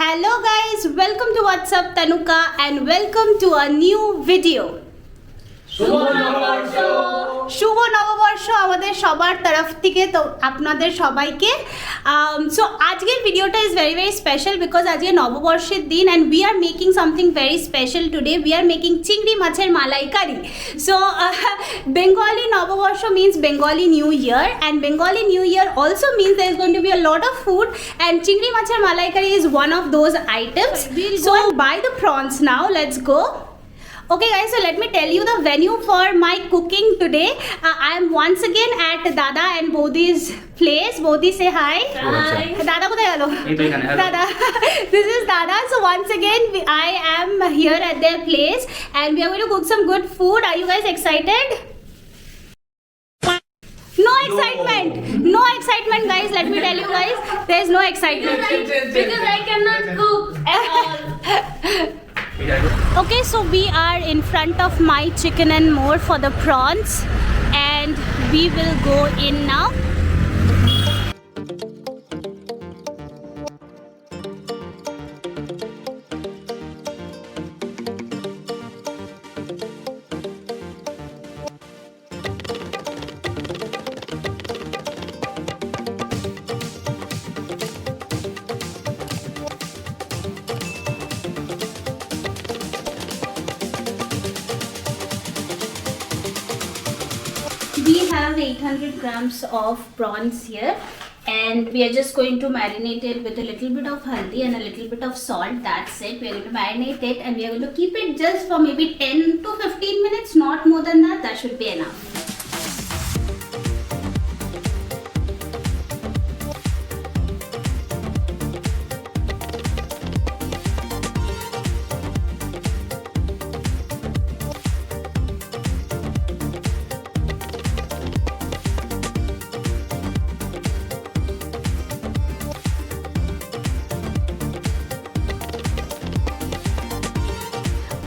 Hello guys, welcome to What's Up Tanuka and welcome to a new video. শুভ নববর্ষ আমাদের সবার তরফ থেকে তো আপনাদের সবাইকে সো আজকের ভিডিওটা is very very special because আজকে নববর্ষের দিন and we are making something very special today we are making চিংড়ি মাছের মালাইকারি সো বেঙ্গলি নববর্ষ means Bengali New Year and Bengali New Year also means there is going to be a lot of food and chingri machar malaikari is one of those items. So buy the prawns now, let's go. Okay guys, so let me tell you the venue for my cooking today. I am once again at Dada and Bodhi's place. Bodhi, say hi. Hi. Dada kothay gelo? Dada. This is Dada. So once again I am here at their place and we are going to cook some good food. Are you guys excited? No excitement. No excitement guys, let me tell you guys. There is no excitement. Because I cannot cook at all. Okay, so we are in front of my chicken and more for the prawns and we will go in now. We have 800 grams of prawns here and we are just going to marinate it with a little bit of haldi and a little bit of salt. That's it. We are going to marinate it and we are going to keep it just for maybe 10 to 15 minutes, not more than that. That should be enough.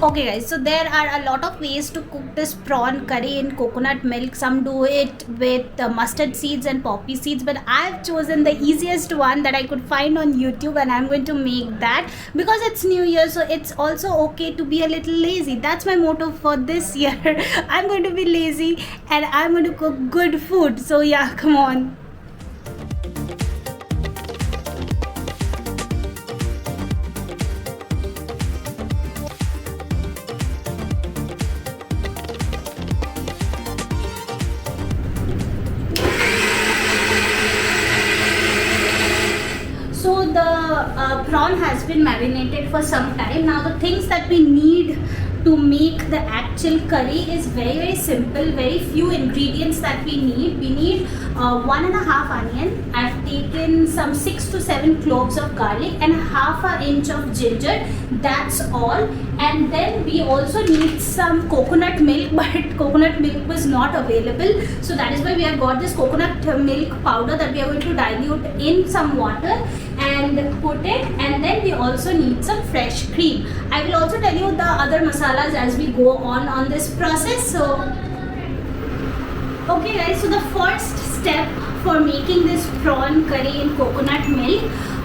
Okay guys, so there are a lot of ways to cook this prawn curry in coconut milk. Some do it with mustard seeds and poppy seeds, but I've chosen the easiest one that I could find on YouTube and I'm going to make that because it's New Year, so it's also okay to be a little lazy. That's my motto for this year. I'm going to be lazy and I'm going to cook good food. So yeah, come on. So the prawn has been marinated for some time. Now the things that we need to make the actual curry is very very simple. Very few ingredients that we need. We need 1.5 onion. I've taken some 6 to 7 cloves of garlic and half an inch of ginger. That's all. And then we also need some coconut milk, but coconut milk was not available. So that is why we have got this coconut milk powder that we are going to dilute in some water and put it. And then we also need some fresh cream. I will also tell you the other masalas as we go on this process. So okay guys, so the first step for making this prawn curry in coconut milk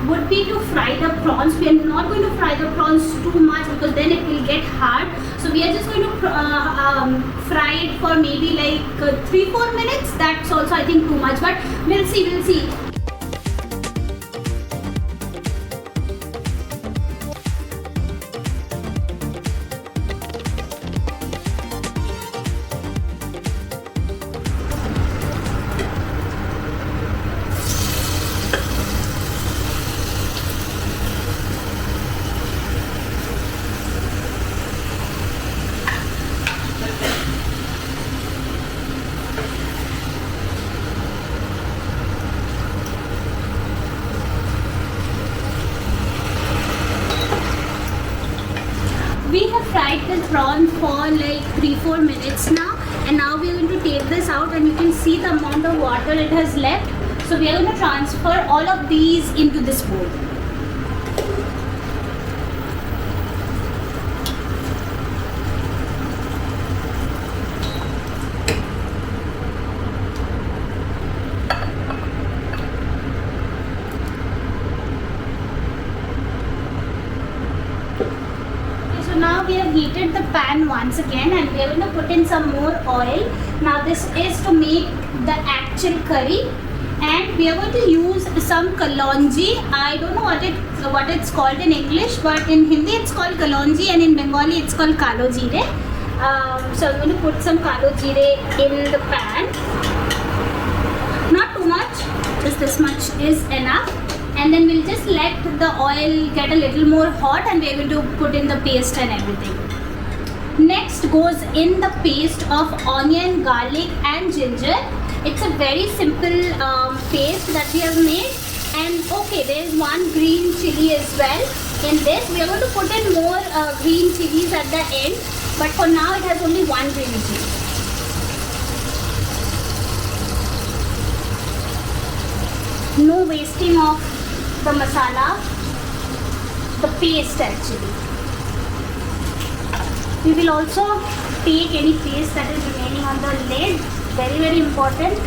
would be to fry the prawns. We are not going to fry the prawns too much because then it will get hard. So we are just going to fry it for maybe like 3-4 minutes. That's also I think too much, but we'll see. We have fried this prawn for like 3-4 minutes now and now we are going to take this out and you can see the amount of water it has left. So we are going to transfer all of these into this bowl. now we have heated the pan once again, and we are going to put in some more oil. Now this is to make the actual curry, and we are going to use some kalonji. I don't know what it's called in English, but in Hindi it's called kalonji, and in Bengali it's called kalo jeere. So I'm going to put some kalo jeere in the pan. Not too much, just this much is enough. And then we'll just let the oil get a little more hot, and we're going to put in the paste and everything. Next goes in the paste of onion, garlic and ginger. It's a very simple paste that we have made. And okay, there is one green chili as well in this. We are going to put in more green chilies at the end, but for now it has only one green chili. No wasting of the masala, the paste actually. We will also take any paste that is remaining on the lid, very important.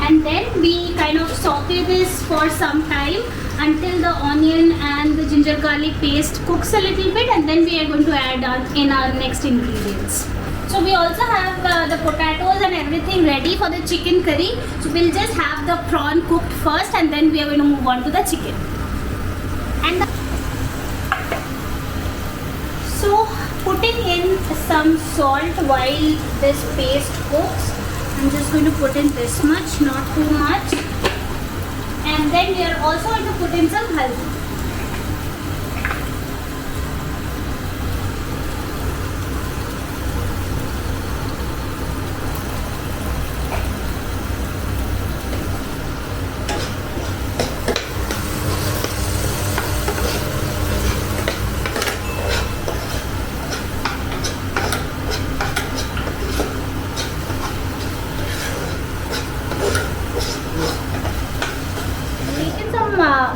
And then we kind of saute this for some time until the onion and the ginger garlic paste cooks a little bit, and then we are going to add in our next ingredients. So we also have the potatoes and everything ready for the chicken curry. So we'll just have the prawn cooked first, and then we are going to move on to the chicken. And so putting in some salt while this paste cooks. I'm just going to put in this much, not too much. And then we are also going to put in some haldi.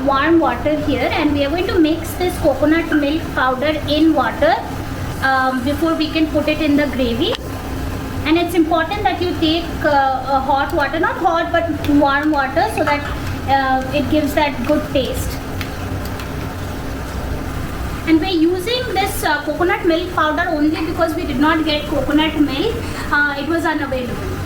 Warm water here, and we are going to mix this coconut milk powder in water before we can put it in the gravy. And it's important that you take hot water, not hot but warm water, so that it gives that good taste. And we're using this coconut milk powder only because we did not get coconut milk. It was unavailable.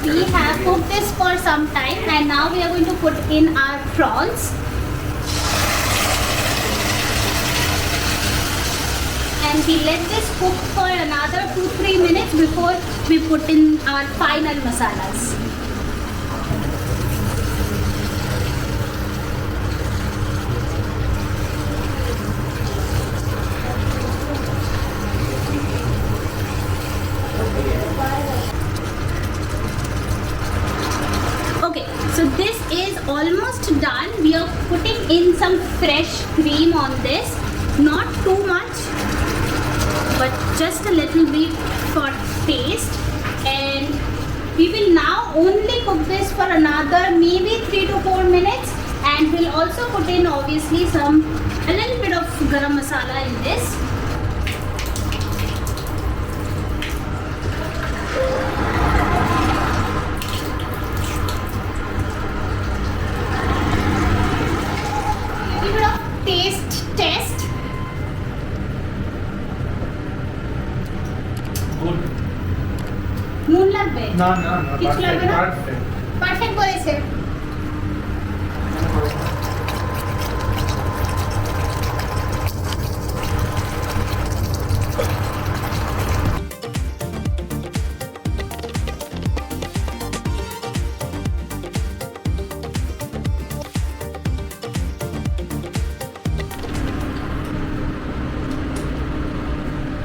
We have cooked this for some time, and now we are going to put in our prawns. And we let this cook for another 2-3 minutes before we put in our final masalas. So this is almost done. We are putting in some fresh cream on this, not too much, but just a little bit for taste. And we will now only cook this for another maybe 3 to 4 minutes, and we'll also put in obviously a little bit of garam masala in this. Taste test. Good. নুন লাগবে? না কিছু লাগবে না? perfect. Perfect বলেছে।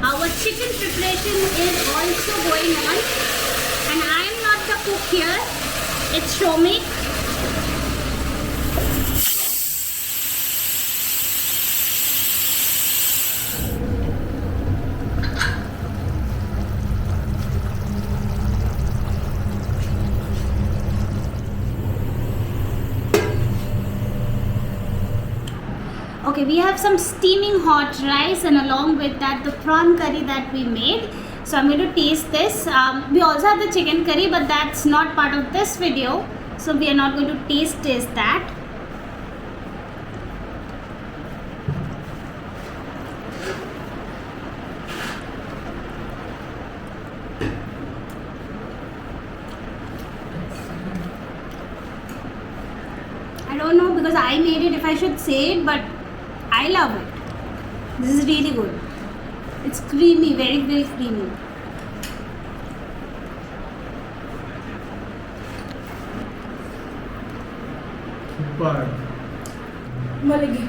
Our chicken preparation is also going on, and I am not the cook here, it's Shomik. Okay, we have some steaming hot rice and along with that the prawn curry that we made. So I'm going to taste this. We also have the chicken curry, but that's not part of this video. So we are not going to taste that. I don't know because I made it if I should say it, but I love it. This is really good. It's creamy, very, very creamy. Super. Malagi.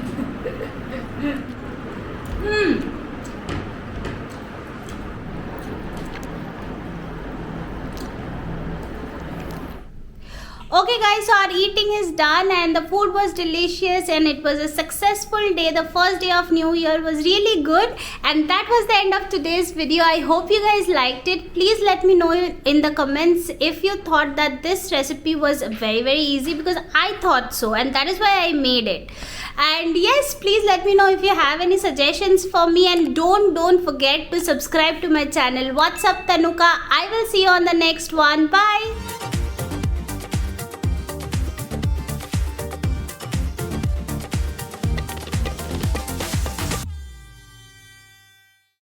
Okay guys, so our eating is done and the food was delicious and it was a successful day. The first day of New Year was really good and that was the end of today's video. I hope you guys liked it. Please let me know in the comments if you thought that this recipe was very easy, because I thought so and that is why I made it. And yes, please let me know if you have any suggestions for me, and don't forget to subscribe to my channel. What's up, Tanuka? I will see you on the next one. Bye.